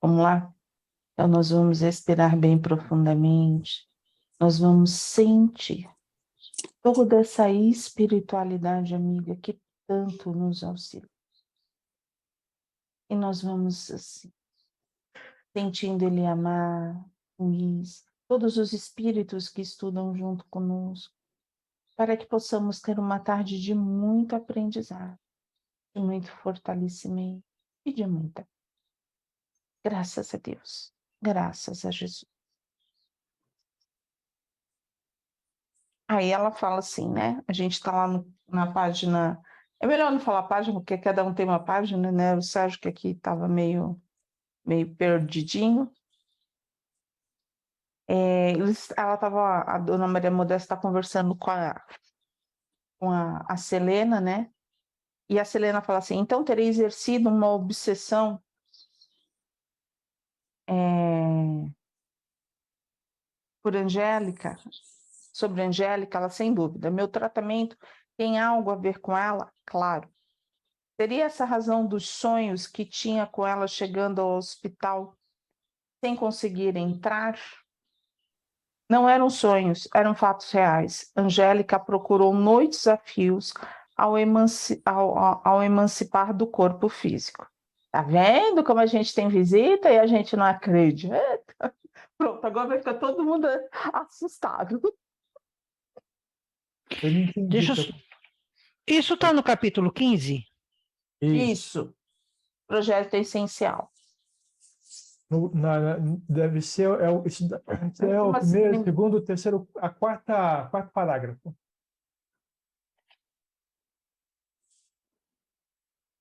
Vamos lá? Então, nós vamos respirar bem profundamente. Nós vamos sentir toda essa espiritualidade, amiga, que tanto nos auxilia. E nós vamos, assim, sentindo Ele amar, Luiz, todos os espíritos que estudam junto conosco, para que possamos ter uma tarde de muito aprendizado, de muito fortalecimento e de muita. Graças a Deus, graças a Jesus. Aí ela fala assim, né? A gente está lá na página. É melhor não falar página, porque cada um tem uma página, né? O Sérgio, que aqui estava meio perdidinho. Ela estava, a dona Maria Modesta está conversando com a Selena, né? E a Selena fala assim: então terei exercido uma obsessão por Angélica, sobre Angélica, ela sem dúvida. Meu tratamento tem algo a ver com ela? Claro. Seria essa a razão dos sonhos que tinha com ela chegando ao hospital sem conseguir entrar? Não eram sonhos, eram fatos reais. Angélica procurou noites a fios ao emancipar do corpo físico. Tá vendo como a gente tem visita e a gente não acredita? Pronto, agora vai ficar todo mundo assustado. Eu não entendi. Deixa eu... Isso está no capítulo 15? Isso. Projeto essencial. Deve ser esse é o primeiro, segundo, terceiro, quarto parágrafo.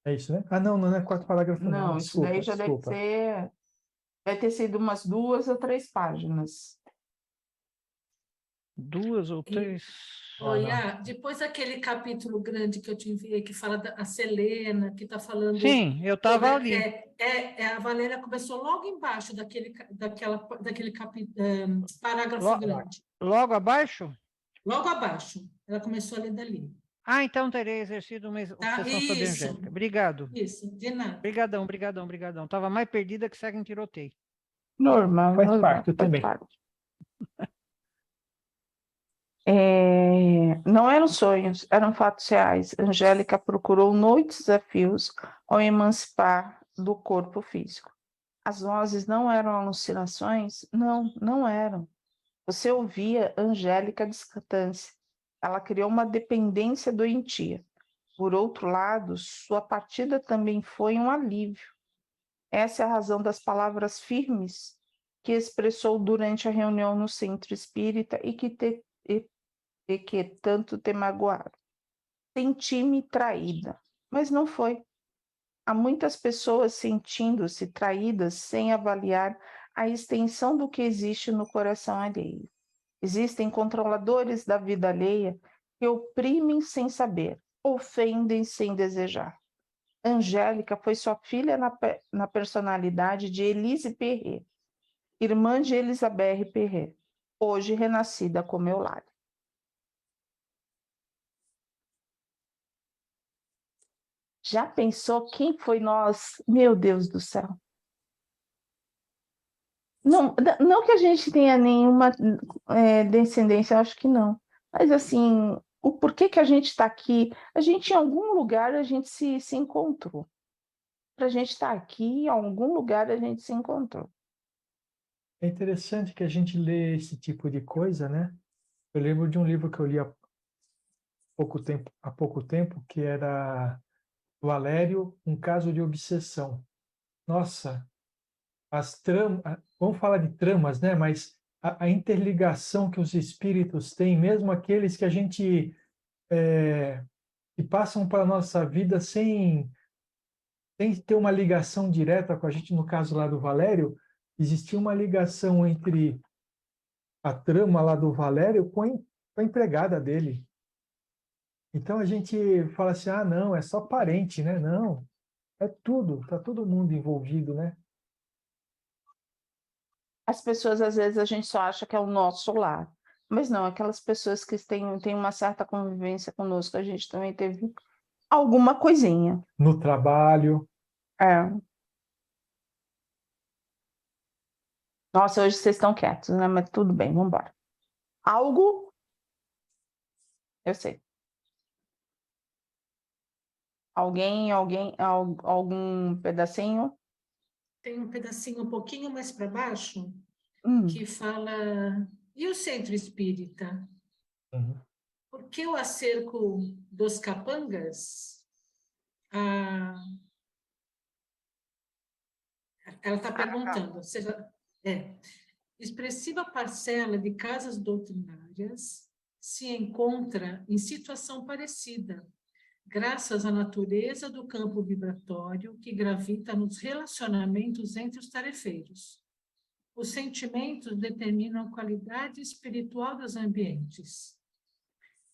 É isso, né? Ah, não é quarto parágrafo, Não, isso daí já desculpa. deve ter sido umas 2 ou 3 páginas. 2 ou 3? Oi, depois aquele capítulo grande que eu te enviei, que fala da Selena, que está falando... Sim, eu estava ali. A Valéria começou logo embaixo daquele parágrafo grande. Logo abaixo? Logo abaixo. Ela começou a ler dali. Ah, então terei exercido uma obsessão sobre a Angélica. Obrigado. Isso, de nada. Obrigadão. Estava mais perdida que segue em tiroteio. Normal. Faz parte, eu também. Não eram sonhos, eram fatos reais. Angélica procurou noites a fios ao emancipar do corpo físico. As vozes não eram alucinações? Não, não eram. Você ouvia Angélica à distância. Ela criou uma dependência doentia. Por outro lado, sua partida também foi um alívio. Essa é a razão das palavras firmes que expressou durante a reunião no centro espírita e que tanto te magoaram. Senti-me traída, mas não foi. Há muitas pessoas sentindo-se traídas sem avaliar a extensão do que existe no coração alheio. Existem controladores da vida alheia que oprimem sem saber, ofendem sem desejar. Angélica foi sua filha na personalidade de Elise Perret, irmã de Elizabeth Perret, hoje renascida como Eulália. Já pensou quem foi nós? Meu Deus do céu. Não que a gente tenha nenhuma descendência, acho que não. Mas assim, o porquê que a gente está aqui? A gente, em algum lugar, a gente se encontrou. Para a gente estar aqui, em algum lugar, a gente se encontrou. É interessante que a gente lê esse tipo de coisa, né? Eu lembro de um livro que eu li há pouco tempo, que era Valério, um caso de obsessão. Nossa, as tramas, vamos falar de tramas, né? Mas a interligação que os espíritos têm, mesmo aqueles que a gente que passam para a nossa vida sem ter uma ligação direta com a gente, no caso lá do Valério, existia uma ligação entre a trama lá do Valério com a empregada dele. Então a gente fala assim, não, é só parente, né? Não, é tudo, tá todo mundo envolvido, né? As pessoas, às vezes, a gente só acha que é o nosso lar. Mas não, aquelas pessoas que têm uma certa convivência conosco, a gente também teve alguma coisinha. No trabalho. Nossa, hoje vocês estão quietos, né? Mas tudo bem, vamos embora. Algo? Eu sei. Algum pedacinho? Tem um pedacinho um pouquinho mais para baixo que Hum, fala. E o centro espírita? Uhum. Por que o acerco dos capangas? Ah, ela está perguntando. Expressiva parcela de casas doutrinárias se encontra em situação parecida, graças à natureza do campo vibratório que gravita nos relacionamentos entre os tarefeiros. Os sentimentos determinam a qualidade espiritual dos ambientes.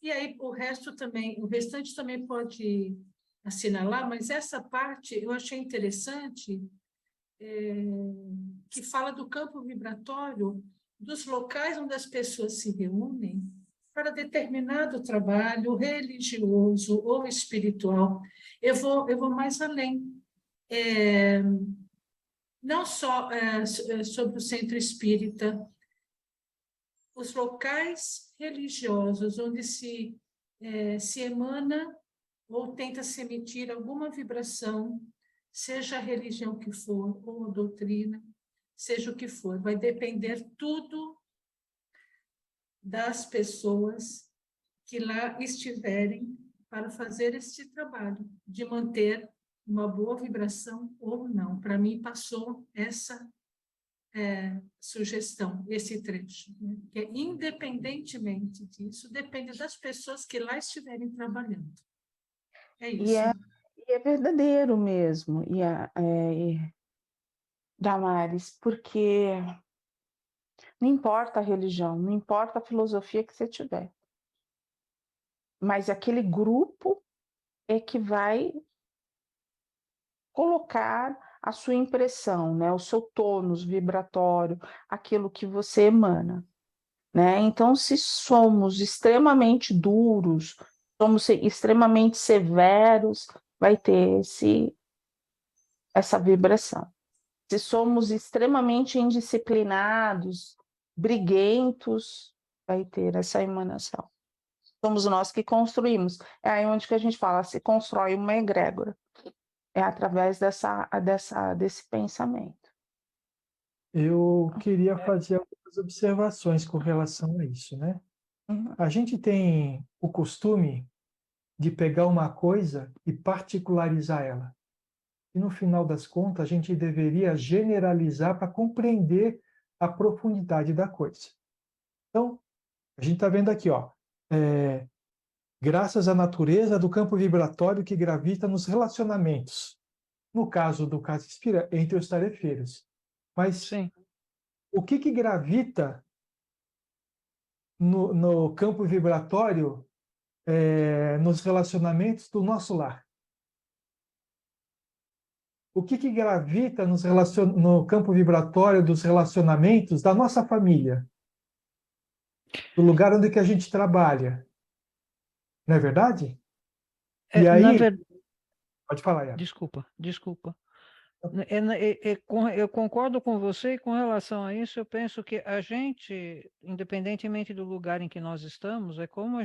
E aí o restante também pode assinalar, mas essa parte eu achei interessante, que fala do campo vibratório dos locais onde as pessoas se reúnem para determinado trabalho religioso ou espiritual. Eu vou mais além. Não só sobre o centro espírita, os locais religiosos onde se emana ou tenta se emitir alguma vibração, seja a religião que for, ou a doutrina, seja o que for, vai depender tudo das pessoas que lá estiverem para fazer este trabalho, de manter uma boa vibração ou não. Para mim, passou essa sugestão, esse trecho, né? Que é, independentemente disso, depende das pessoas que lá estiverem trabalhando. É e isso. é verdadeiro mesmo, Damares, porque não importa a religião, não importa a filosofia que você tiver, mas aquele grupo é que vai colocar a sua impressão, né? O seu tônus vibratório, aquilo que você emana, né? Então, se somos extremamente duros, somos extremamente severos, vai ter essa vibração. Se somos extremamente indisciplinados, briguentos, vai ter essa emanação. Somos nós que construímos. É aí onde que a gente fala, se constrói uma egrégora. É através desse pensamento. Eu queria fazer algumas observações com relação a isso, né? Uhum. A gente tem o costume de pegar uma coisa e particularizar ela. E no final das contas, a gente deveria generalizar para compreender a profundidade da coisa. Então, a gente está vendo aqui, ó, graças à natureza do campo vibratório que gravita nos relacionamentos. No caso do Casa Espírita, entre os tarefeiros. Mas Sim. o que gravita no campo vibratório, nos relacionamentos do nosso lar? O que gravita no campo vibratório dos relacionamentos da nossa família? Do lugar onde que a gente trabalha? Não é verdade? E Na aí, verdade, pode falar, Yara. desculpa. Eu concordo com você e com relação a isso, eu penso que a gente, independentemente do lugar em que nós estamos, é como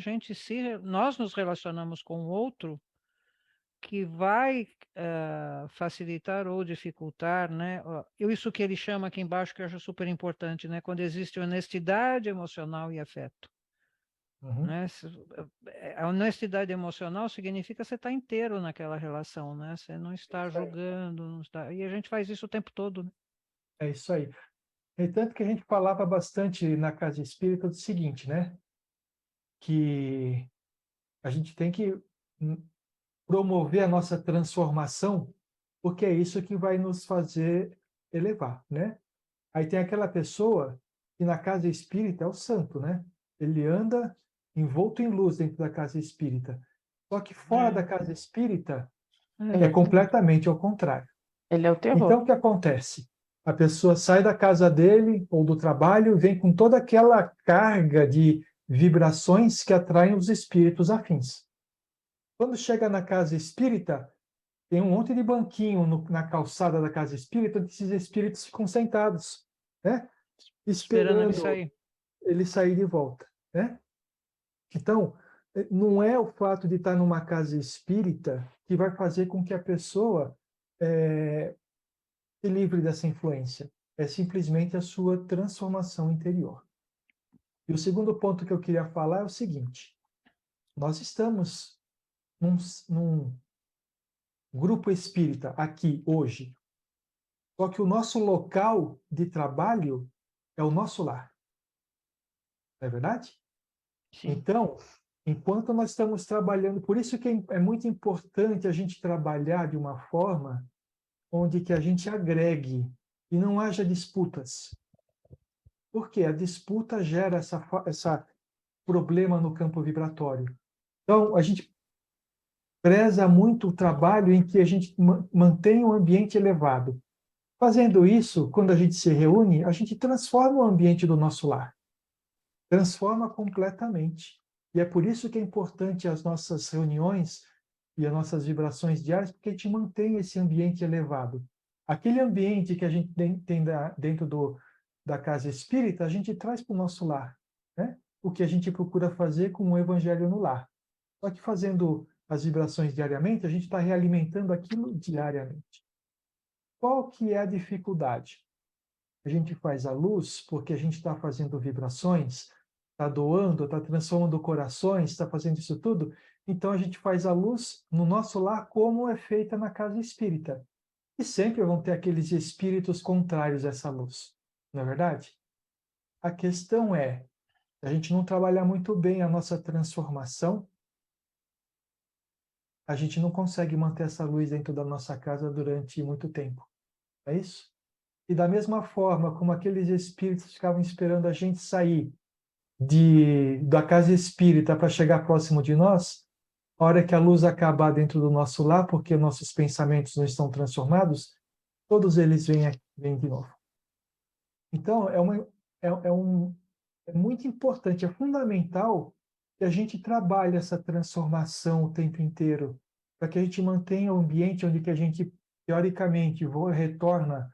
nós nos relacionamos com o outro que vai facilitar ou dificultar, né? Isso que ele chama aqui embaixo, que eu acho super importante, né? Quando existe honestidade emocional e afeto. Uhum. Né? A honestidade emocional significa você estar inteiro naquela relação, né? Você não está julgando, não está... E a gente faz isso o tempo todo, né? É isso aí. E tanto que a gente falava bastante na Casa Espírita do seguinte, né? Que a gente tem que promover a nossa transformação, porque é isso que vai nos fazer elevar, né? Aí tem aquela pessoa que na Casa Espírita é o santo, né? Ele anda envolto em luz dentro da Casa Espírita. Só que fora da Casa Espírita é completamente ao contrário. Ele é o terror. Então, o que acontece? A pessoa sai da casa dele ou do trabalho, vem com toda aquela carga de vibrações que atraem os espíritos afins. Quando chega na casa espírita, tem um monte de banquinho na calçada da casa espírita, onde esses espíritos ficam sentados, né? Esperando ele esperando sair. ele sair de volta, né? Então, não é o fato de estar numa casa espírita que vai fazer com que a pessoa se livre dessa influência. É simplesmente a sua transformação interior. E o segundo ponto que eu queria falar é o seguinte: nós estamos num grupo espírita aqui hoje, só que o nosso local de trabalho é o nosso lar. Não é verdade? Sim. Então, enquanto nós estamos trabalhando, por isso que é muito importante a gente trabalhar de uma forma onde que a gente agregue e não haja disputas. Porque a disputa gera essa problema no campo vibratório. Então, a gente preza muito o trabalho em que a gente mantém um ambiente elevado. Fazendo isso, quando a gente se reúne, a gente transforma o ambiente do nosso lar. Transforma completamente. E é por isso que é importante as nossas reuniões e as nossas vibrações diárias, porque a gente mantém esse ambiente elevado. Aquele ambiente que a gente tem dentro da casa espírita, a gente traz para o nosso lar, né? O que a gente procura fazer com o evangelho no lar. Só que fazendo as vibrações diariamente, a gente está realimentando aquilo diariamente. Qual que é a dificuldade? A gente faz a luz porque a gente está fazendo vibrações, está doando, está transformando corações, está fazendo isso tudo. Então a gente faz a luz no nosso lar como é feita na casa espírita. E sempre vão ter aqueles espíritos contrários a essa luz, não é verdade? A questão é, a gente não trabalhar muito bem a nossa transformação, a gente não consegue manter essa luz dentro da nossa casa durante muito tempo. É isso? E da mesma forma como aqueles espíritos ficavam esperando a gente sair da casa espírita para chegar próximo de nós, a hora que a luz acabar dentro do nosso lar, porque nossos pensamentos não estão transformados, todos eles vêm de novo. Então, é muito importante, é fundamental que a gente trabalhe essa transformação o tempo inteiro, para que a gente mantenha o ambiente onde que a gente, teoricamente, retorna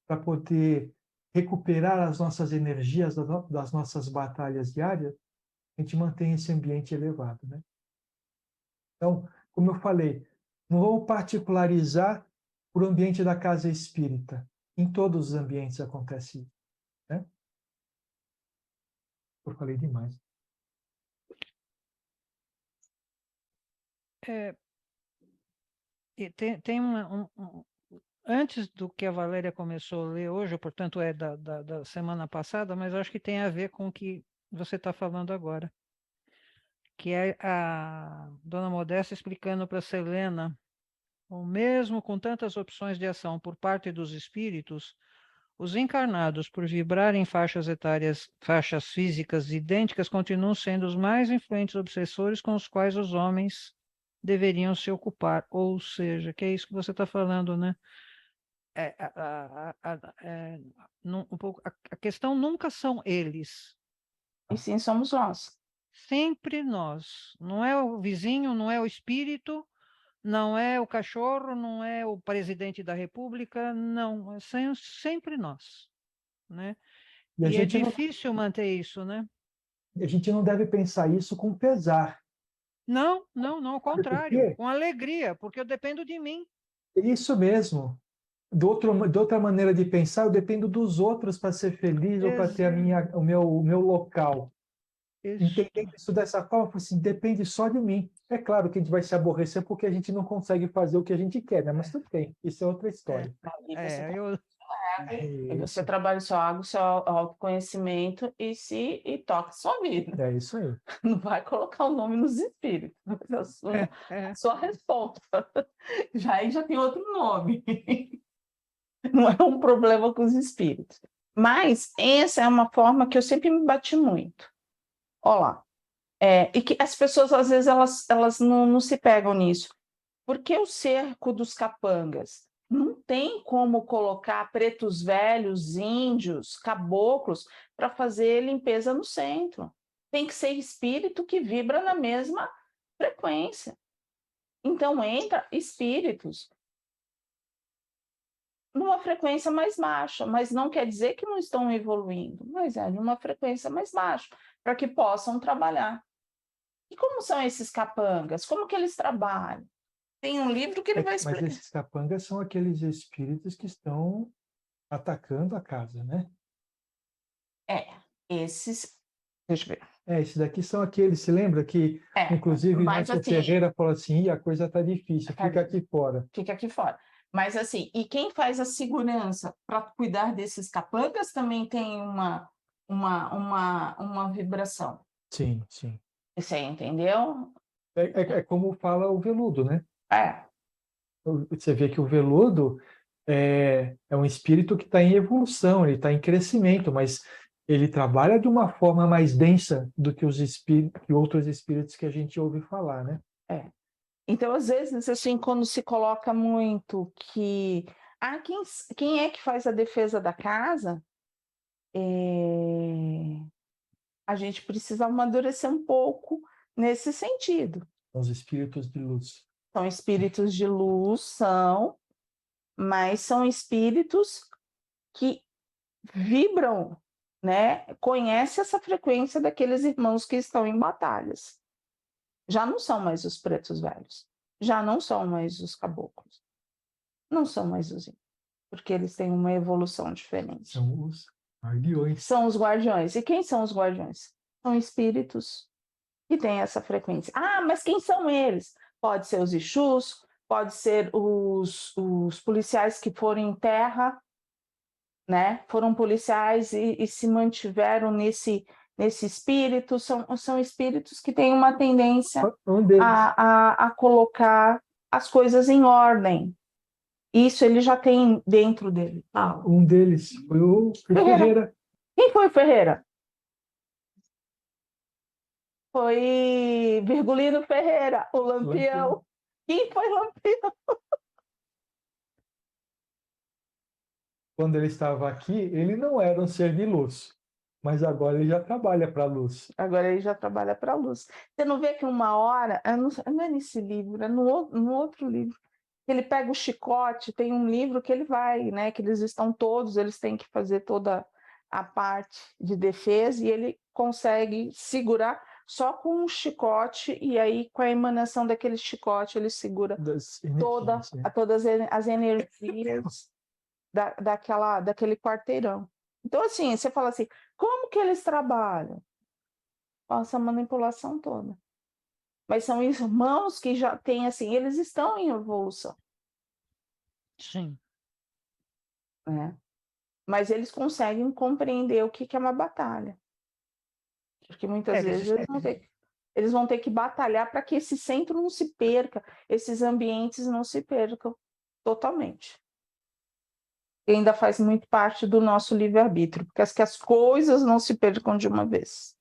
para poder recuperar as nossas energias das nossas batalhas diárias, a gente mantém esse ambiente elevado, né? Então, como eu falei, não vou particularizar o ambiente da casa espírita. Em todos os ambientes acontece isso, né? Eu falei demais. E tem antes do que a Valéria começou a ler hoje, portanto é da semana passada, mas acho que tem a ver com o que você está falando agora, que é a Dona Modesta explicando para Selena, o mesmo com tantas opções de ação por parte dos espíritos, os encarnados, por vibrarem em faixas etárias, faixas físicas idênticas, continuam sendo os mais influentes obsessores com os quais os homens deveriam se ocupar. Ou seja, que é isso que você está falando, né? A questão nunca são eles, E sim somos nós. sempre nós. Não é o vizinho, não é o espírito, não é o cachorro, não é o presidente da República, não, são sempre nós, né? E a E é gente difícil manter isso, né? não deve pensar isso com pesar. Não, ao Sabe por contrário, quê? com alegria, porque eu dependo de mim. É isso mesmo. De outra maneira de pensar, eu dependo dos outros para ser feliz ou para ter o meu local. Entendendo isso dessa forma, assim, depende só de mim. É claro que a gente vai se aborrecer porque a gente não consegue fazer o que a gente quer, né? Mas tudo bem, isso é outra história. E você trabalha o seu água, o seu autoconhecimento e toca a sua vida. É isso aí. Não vai colocar o nome nos espíritos, mas a sua resposta. Aí já tem outro nome. Não é um problema com os espíritos. Mas essa é uma forma que eu sempre me bati muito. Olá. E que as pessoas, às vezes, elas não se pegam nisso. Porque o cerco dos capangas não tem como colocar pretos velhos, índios, caboclos para fazer limpeza no centro. Tem que ser espírito que vibra na mesma frequência. Então, entra espíritos numa frequência mais baixa, mas não quer dizer que não estão evoluindo, mas é numa frequência mais baixa, para que possam trabalhar. E como são esses capangas? Como que eles trabalham? Tem um livro que ele vai Mas explicar. esses capangas são aqueles espíritos que estão atacando a casa, né? Esses. Deixa eu ver. Esses daqui são aqueles, se lembra que, inclusive, mas Márcio assim, Ferreira falou assim, a coisa está difícil, Tá fica aqui fora. fica aqui fora. Mas assim, e quem faz a segurança para cuidar desses capangas também tem uma vibração. Sim, sim. Você entendeu? É como fala o veludo, né? É. Você vê que o veludo é um espírito que está em evolução, ele está em crescimento, mas ele trabalha de uma forma mais densa do que que outros espíritos que a gente ouve falar, né? Então, às vezes, assim, quando se coloca muito que quem é que faz a defesa da casa, a gente precisa amadurecer um pouco nesse sentido. Os espíritos de luz. São espíritos de luz, mas são espíritos que vibram, né? Conhece essa frequência daqueles irmãos que estão em batalhas. Já não são mais os pretos velhos, já não são mais os caboclos, não são mais os índios, porque eles têm uma evolução diferente. São os guardiões. São os guardiões. E quem são os guardiões? São espíritos que têm essa frequência. Ah, mas quem são eles? Pode ser os Exus, pode ser os policiais que foram em terra, né? Foram policiais e se mantiveram nesse espírito. São espíritos que têm uma tendência a colocar as coisas em ordem. Isso ele já tem dentro dele. Um deles foi o Ferreira. Quem foi o Ferreira? Foi Virgulino Ferreira, o Lampião. Quem foi Lampião? Quando ele estava aqui, ele não era um ser de luz, mas agora ele já trabalha para a luz. Agora ele já trabalha para a luz. Você não vê que uma hora, não é nesse livro, é no outro livro, ele pega o chicote, tem um livro que ele vai, né? Que eles têm que fazer toda a parte de defesa e ele consegue segurar só com um chicote e aí com a emanação daquele chicote ele segura todas as energias daquele quarteirão. Então, assim, você fala assim, como que eles trabalham? Com essa manipulação toda. Mas são irmãos que já têm, assim, eles estão em evolução. Sim. Né? Mas eles conseguem compreender o que é uma batalha. Porque muitas vezes eles vão ter que batalhar para que esse centro não se perca, esses ambientes não se percam totalmente. E ainda faz muito parte do nosso livre-arbítrio, porque as coisas não se percam de uma vez.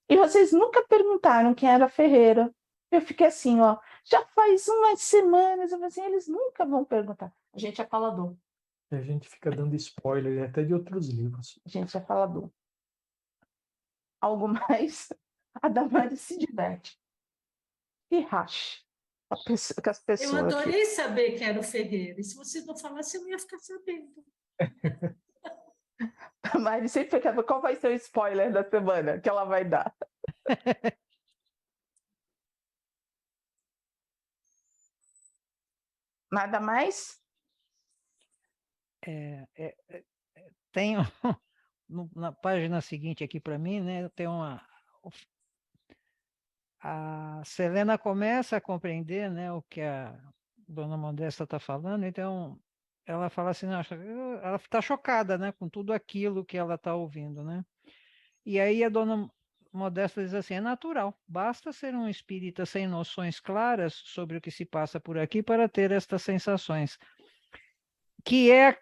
E vocês nunca perguntaram quem era Ferreira. Eu fiquei assim, ó, já faz umas semanas, eu falei assim, eles nunca vão perguntar. A gente é falador. E a gente fica dando spoiler até de outros livros. A gente é falador. Algo mais, a Damares se diverte. E racha com as pessoas. Eu adorei aqui. saber que era o Ferreira. E se vocês não falassem, eu não ia ficar sabendo. A Mari sempre quer qual vai ser o spoiler da semana que ela vai dar. Nada mais? Tem na página seguinte aqui para mim, né? Tem a Selena começa a compreender, né, o que a dona Modesta está falando, então ela fala assim, não, ela está chocada, né, com tudo aquilo que ela está ouvindo, né? E aí a dona Modesta diz assim, é natural, basta ser um espírita sem noções claras sobre o que se passa por aqui para ter estas sensações. Que é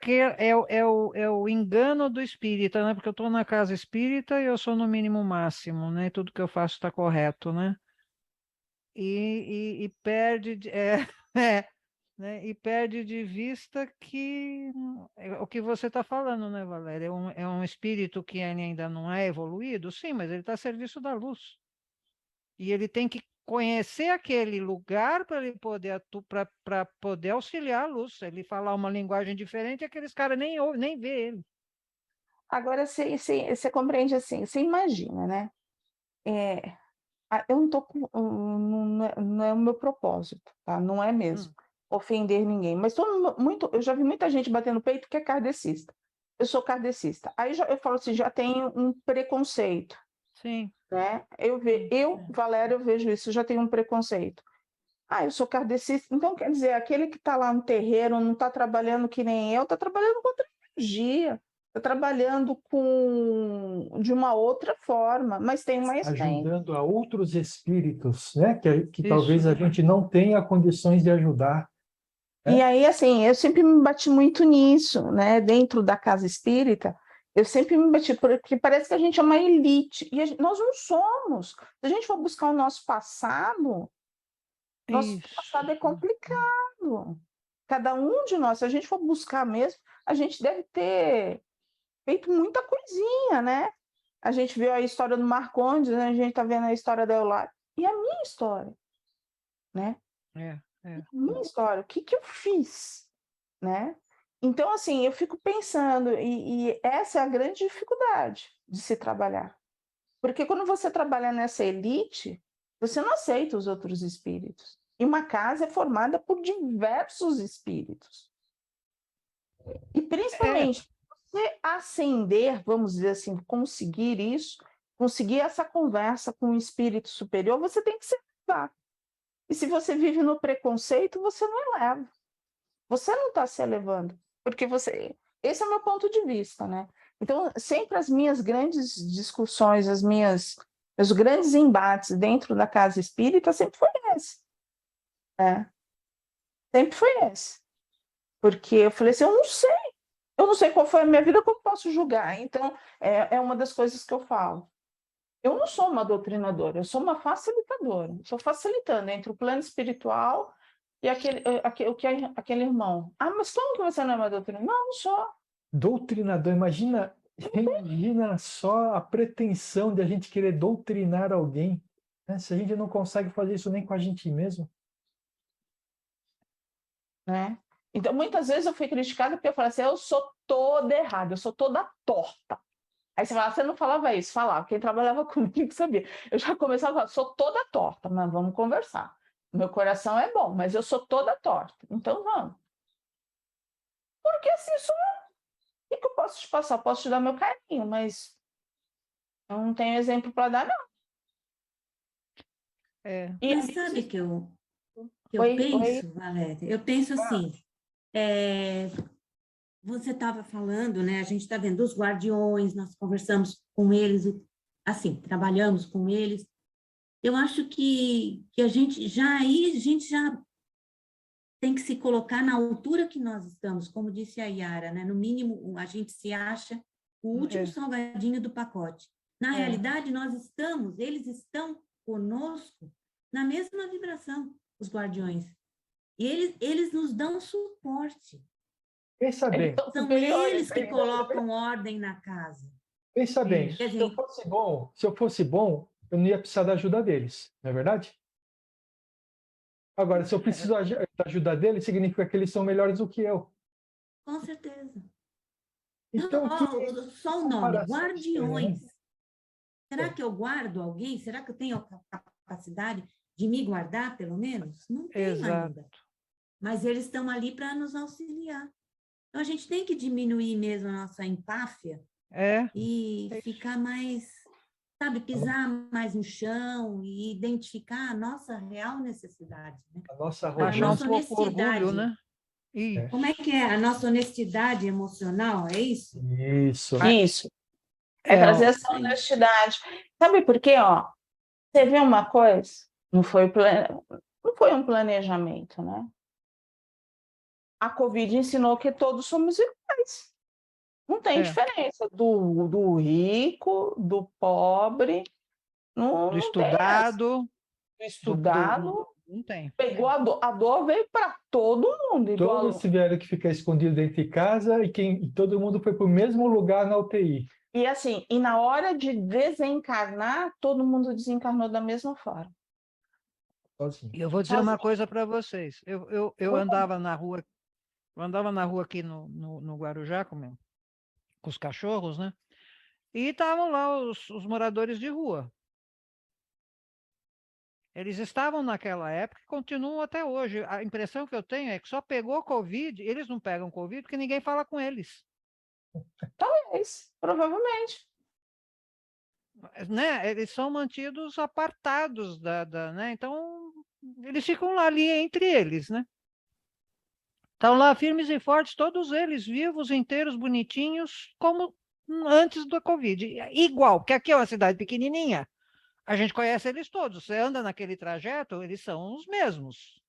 o engano do espírita, né? Porque eu estou na casa espírita e eu sou no mínimo máximo, né? Tudo que eu faço está correto, né? E perde né? E perde de vista que é o que você está falando, né, Valéria? É um espírito que ainda não é evoluído, sim, mas ele está a serviço da luz. E ele tem que conhecer aquele lugar para ele poder para poder auxiliar a luz. Se ele falar uma linguagem diferente, aqueles caras nem vê ele. Agora, você compreende assim, você imagina, né? Eu não tô não é o meu propósito, tá? Não é mesmo ofender ninguém, mas eu já vi muita gente batendo no peito que é kardecista. Eu sou kardecista. Aí eu falo assim, já tenho um preconceito, Sim. né? Sim. Valéria, eu vejo isso, eu já tenho um preconceito. Eu sou kardecista, então quer dizer, aquele que está lá no terreiro, não está trabalhando que nem eu, está trabalhando com outra energia, está trabalhando de uma outra forma, mas tem mais tempo. Ajudando a outros espíritos, né? Que Isso. talvez a gente não tenha condições de ajudar. E aí, assim, eu sempre me bati muito nisso, né? Dentro da casa espírita, eu sempre me bati, porque parece que a gente é uma elite, e nós não somos. Se a gente for buscar o nosso passado Isso. é complicado. Cada um de nós, se a gente for buscar mesmo, a gente deve ter feito muita coisinha, né? A gente viu a história do Marcondes, né? A gente está vendo a história da Eulália. E a minha história, né? A minha história, o que eu fiz, né? Então, assim, eu fico pensando, e essa é a grande dificuldade de se trabalhar. Porque quando você trabalha nessa elite, você não aceita os outros espíritos. E uma casa é formada por diversos espíritos. E principalmente, você ascender, vamos dizer assim, conseguir isso, conseguir essa conversa com o espírito superior, você tem que se elevar. E se você vive no preconceito, você não eleva. Você não está se elevando, porque você. Esse é o meu ponto de vista, né? Então, sempre as minhas grandes discussões, meus grandes embates dentro da casa espírita sempre foi esse, né? Sempre foi esse. Porque eu falei assim, eu não sei qual foi a minha vida, como posso julgar? Então, é uma das coisas que eu falo. Eu não sou uma doutrinadora, eu sou uma facilitadora. Estou facilitando entre o plano espiritual e aquele irmão. Mas como que você não é uma doutrinadora? Não, não sou. Doutrinador, imagina só a pretensão de a gente querer doutrinar alguém, né? Se a gente não consegue fazer isso nem com a gente mesmo. Né? Então, muitas vezes eu fui criticada porque eu falei assim, eu sou toda errada, eu sou toda torta. Aí você fala, você não falava isso, falava, quem trabalhava comigo sabia. Eu já começava a falar, sou toda torta, mas vamos conversar. Meu coração é bom, mas eu sou toda torta. Então vamos. Porque assim, o que eu posso te passar? Eu posso te dar meu carinho, mas eu não tenho exemplo para dar, não. Mas sabe que eu penso, Valéria? Eu penso assim, você estava falando, né? A gente está vendo os guardiões, nós conversamos com eles, assim, trabalhamos com eles. Eu acho que a gente já tem que se colocar na altura que nós estamos, como disse a Yara, né? No mínimo, a gente se acha o último salgadinho do pacote. Na realidade, eles estão conosco na mesma vibração, os guardiões. E eles nos dão suporte. Pensa bem. São eles que colocam ordem na casa. Pensa bem, se eu fosse bom, eu não ia precisar da ajuda deles, não é verdade? Agora, se eu preciso da ajuda deles, significa que eles são melhores do que eu. Com certeza. Então, só o nome, guardiões. Será que eu guardo alguém? Será que eu tenho a capacidade de me guardar, pelo menos? Não tenho ainda. Mas eles estão ali para nos auxiliar. Então, a gente tem que diminuir mesmo a nossa empáfia e ficar mais, sabe, pisar mais no chão e identificar a nossa real necessidade. Né? A nossa honestidade. Orgulho, né? Como é que é? A nossa honestidade emocional, é isso? Isso. É trazer essa honestidade. Sabe por quê? Você vê uma coisa? Não foi um planejamento, né? A Covid ensinou que todos somos iguais. Não tem diferença do rico, do pobre, do estudado. Do estudado. Não tem. Pegou a dor veio para todo mundo. Todos tiveram que ficar escondidos dentro de casa e todo mundo foi para o mesmo lugar na UTI. E assim, na hora de desencarnar, todo mundo desencarnou da mesma forma. sozinho. E eu vou dizer uma coisa para vocês. Eu andava na rua, aqui no Guarujá com os cachorros, né? E estavam lá os moradores de rua. Eles estavam naquela época e continuam até hoje. A impressão que eu tenho é que só pegou Covid, eles não pegam Covid porque ninguém fala com eles. Talvez, provavelmente. Né? Eles são mantidos apartados né? Então, eles ficam lá ali entre eles, né? Estão lá firmes e fortes, todos eles vivos, inteiros, bonitinhos, como antes do Covid. Igual, porque aqui é uma cidade pequenininha, a gente conhece eles todos. Você anda naquele trajeto, eles são os mesmos.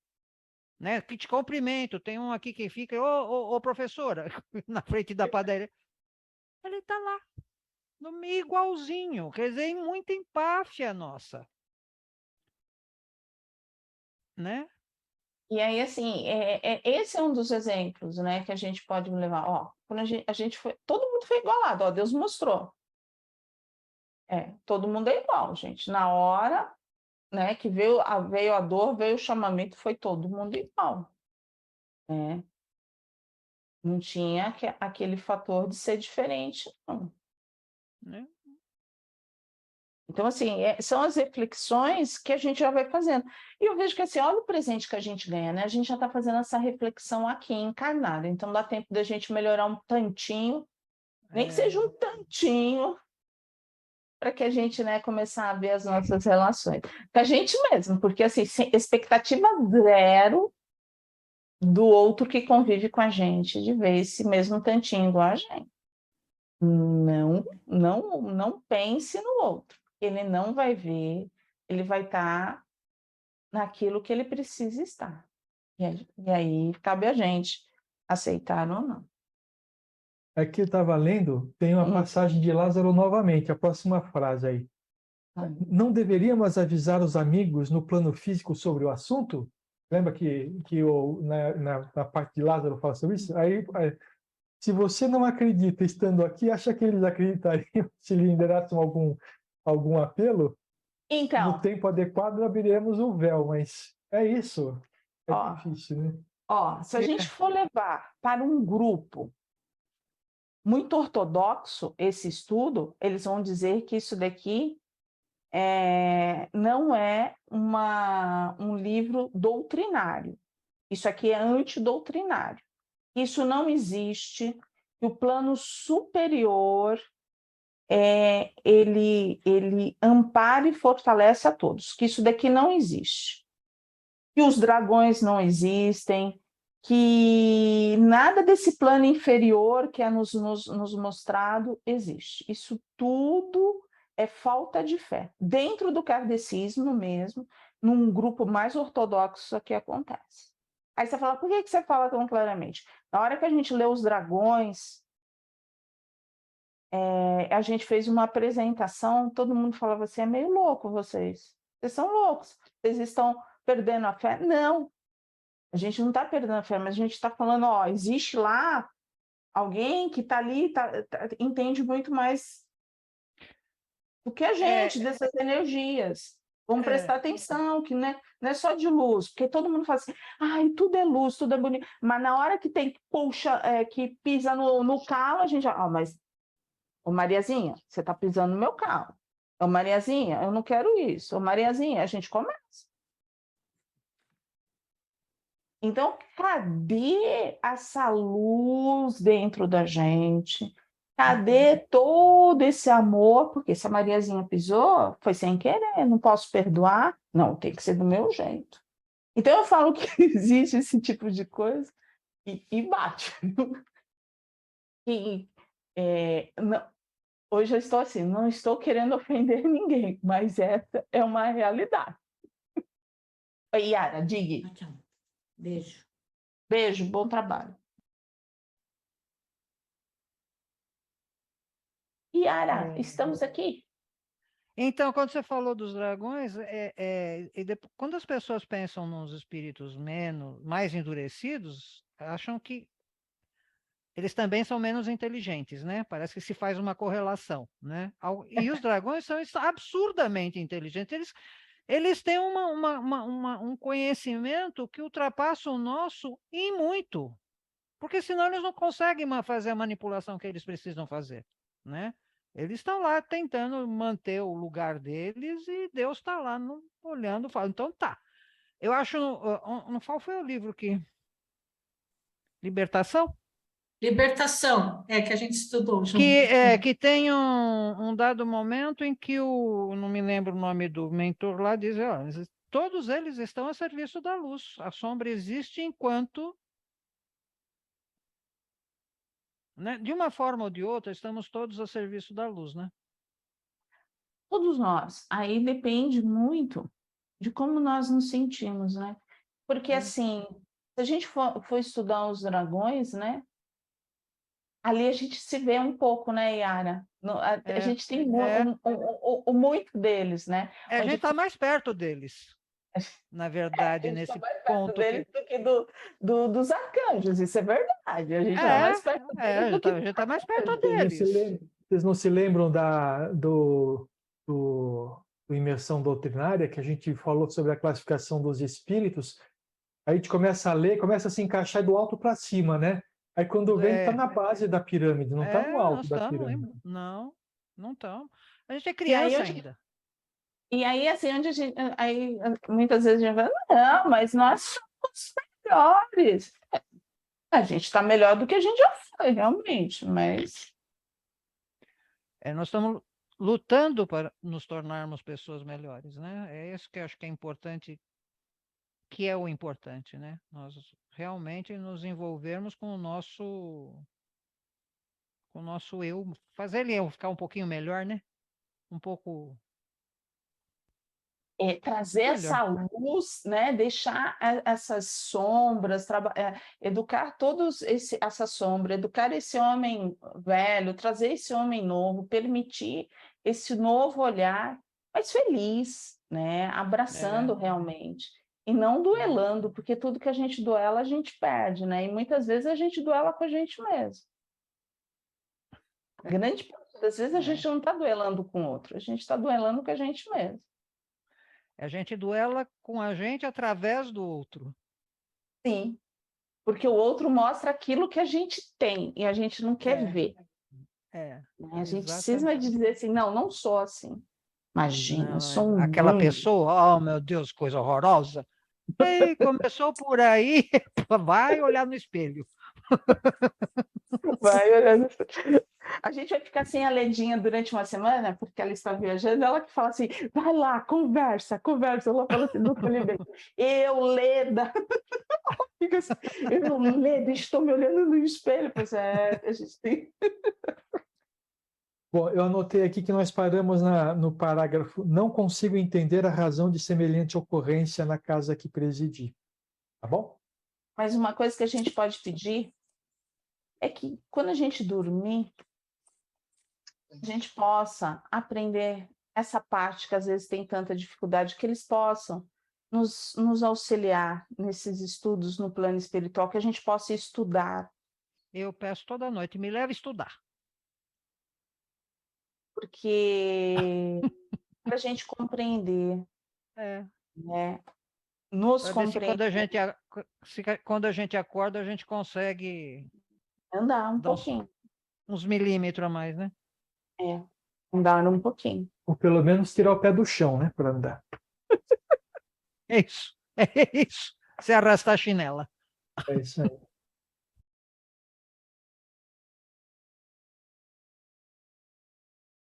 Né? Que te cumprimento, tem um aqui que fica, ô professora, na frente da padaria. Ele está lá, no meio igualzinho, quer dizer, muita empáfia nossa. Né? E aí, assim, esse é um dos exemplos, né, que a gente pode levar. Ó, quando a gente foi, todo mundo foi igualado, ó, Deus mostrou. Todo mundo é igual, gente. Na hora, né, que veio a dor, veio o chamamento, foi todo mundo igual. Né? Não tinha aquele fator de ser diferente, não. Né? Então, assim, são as reflexões que a gente já vai fazendo. E eu vejo que, assim, olha o presente que a gente ganha, né? A gente já está fazendo essa reflexão aqui, encarnada. Então, dá tempo da gente melhorar um tantinho, nem que seja um tantinho, para que a gente, né, começar a ver as nossas relações. Com a gente mesmo, porque, assim, expectativa zero do outro que convive com a gente, de ver esse mesmo tantinho igual a gente. Não pense no outro. Ele não vai ver, ele vai estar naquilo que ele precisa estar. E aí cabe a gente aceitar ou não. Aqui eu estava lendo, tem uma passagem de Lázaro novamente, a próxima frase aí. Não deveríamos avisar os amigos no plano físico sobre o assunto? Lembra que na parte de Lázaro fala sobre isso? Aí, se você não acredita estando aqui, acha que eles acreditariam se lhe endereçam algum apelo? Então, no tempo adequado abriremos o véu, mas é isso. É difícil, né? Se a gente for levar para um grupo muito ortodoxo esse estudo, eles vão dizer que isso daqui não é um livro doutrinário. Isso aqui é antidoutrinário. Isso não existe. E o plano superior ele ampara e fortalece a todos. Que isso daqui não existe. Que os dragões não existem, que nada desse plano inferior que é nos mostrado existe. Isso tudo é falta de fé. Dentro do kardecismo mesmo, num grupo mais ortodoxo, que acontece. Aí você fala, por que você fala tão claramente? Na hora que a gente lê os dragões, a gente fez uma apresentação, todo mundo falava assim, é meio louco vocês são loucos, vocês estão perdendo a fé. Não, a gente não está perdendo a fé, mas a gente está falando, existe lá alguém que está ali, entende muito mais do que a gente, dessas energias. Vamos prestar atenção, que não é só de luz, porque todo mundo fala assim, tudo é luz, tudo é bonito, mas na hora que tem que pisa no calo, a gente já, mas, ô Mariazinha, você está pisando no meu calo. Ô Mariazinha, eu não quero isso. Ô Mariazinha, a gente começa. Então, cadê essa luz dentro da gente? Cadê todo esse amor? Porque se a Mariazinha pisou, foi sem querer, não posso perdoar. Não, tem que ser do meu jeito. Então, eu falo que existe esse tipo de coisa e bate. Não, hoje eu estou assim, não estou querendo ofender ninguém, mas essa é uma realidade. Oi, Yara, diga. Tchau. Beijo. Beijo, bom trabalho. Yara, estamos aqui. Então, quando você falou dos dragões, quando as pessoas pensam nos espíritos mais endurecidos, acham que eles também são menos inteligentes, né? Parece que se faz uma correlação, né? E os dragões são absurdamente inteligentes. eles têm um conhecimento que ultrapassa o nosso e muito, porque senão eles não conseguem fazer a manipulação que eles precisam fazer, né? Eles estão lá tentando manter o lugar deles e Deus está lá olhando, falando, então tá. Eu acho, qual foi o livro que... Libertação? Libertação, que a gente estudou junto. Que tem um dado momento em que não me lembro o nome do mentor lá, diz, todos eles estão a serviço da luz. A sombra existe enquanto, né, de uma forma ou de outra, estamos todos a serviço da luz, né? Todos nós. Aí depende muito de como nós nos sentimos, né? Porque, assim, se a gente for estudar os dragões, né? Ali a gente se vê um pouco, né, Yara? A gente tem muito deles, né? A gente está mais perto deles, na verdade, nesse ponto. Deles do que dos arcanjos, isso é verdade. A gente está mais perto deles do que... A gente está mais perto deles. Vocês não se lembram do Imersão Doutrinária, que a gente falou sobre a classificação dos espíritos? Aí a gente começa a ler, começa a se encaixar do alto para cima, né? Aí quando vem, está na base da pirâmide, não está no alto da pirâmide. Não estamos. A gente é criança ainda. E aí, assim, onde a gente... Aí, muitas vezes a gente fala, não, mas nós somos melhores. A gente está melhor do que a gente já foi, realmente, mas... Nós estamos lutando para nos tornarmos pessoas melhores, né? É isso que eu acho que é importante, que é o importante, né? Nós realmente nos envolvermos com o nosso eu, fazer ele ficar um pouquinho melhor, né? Um pouco... trazer essa luz, né? Deixar essas sombras, educar essa sombra, educar esse homem velho, trazer esse homem novo, permitir esse novo olhar, mas feliz, né? Abraçando realmente, e não duelando, porque tudo que a gente duela, a gente perde, né? E muitas vezes a gente duela com a gente mesmo. Grande parte das vezes a gente não está duelando com o outro, a gente está duelando com a gente mesmo. A gente duela com a gente através do outro. Sim, porque o outro mostra aquilo que a gente tem e a gente não quer ver. A gente cisma de dizer assim, não sou assim. Imagina, eu sou aquela pessoa, oh meu Deus, coisa horrorosa. E começou por aí, vai olhar no espelho. Vai olhar no espelho. A gente vai ficar sem a Ledinha durante uma semana, porque ela está viajando, ela que fala assim, vai lá, conversa. Ela fala assim, não falei bem. Eu, Leda. Eu, Leda, estou me olhando no espelho. Pois a gente tem... Bom, eu anotei aqui que nós paramos no parágrafo, não consigo entender a razão de semelhante ocorrência na casa que presidi. Tá bom? Mas uma coisa que a gente pode pedir é que quando a gente dormir, a gente possa aprender essa parte que às vezes tem tanta dificuldade, que eles possam nos auxiliar nesses estudos no plano espiritual, que a gente possa estudar. Eu peço toda noite, me leve a estudar. Porque para a gente compreender, né? Nos compreender. Quando a gente acorda, a gente consegue andar um pouquinho. Uns milímetros a mais, né? Andar um pouquinho. Ou pelo menos tirar o pé do chão, né, para andar. É isso. Você arrastar a chinela. É isso aí.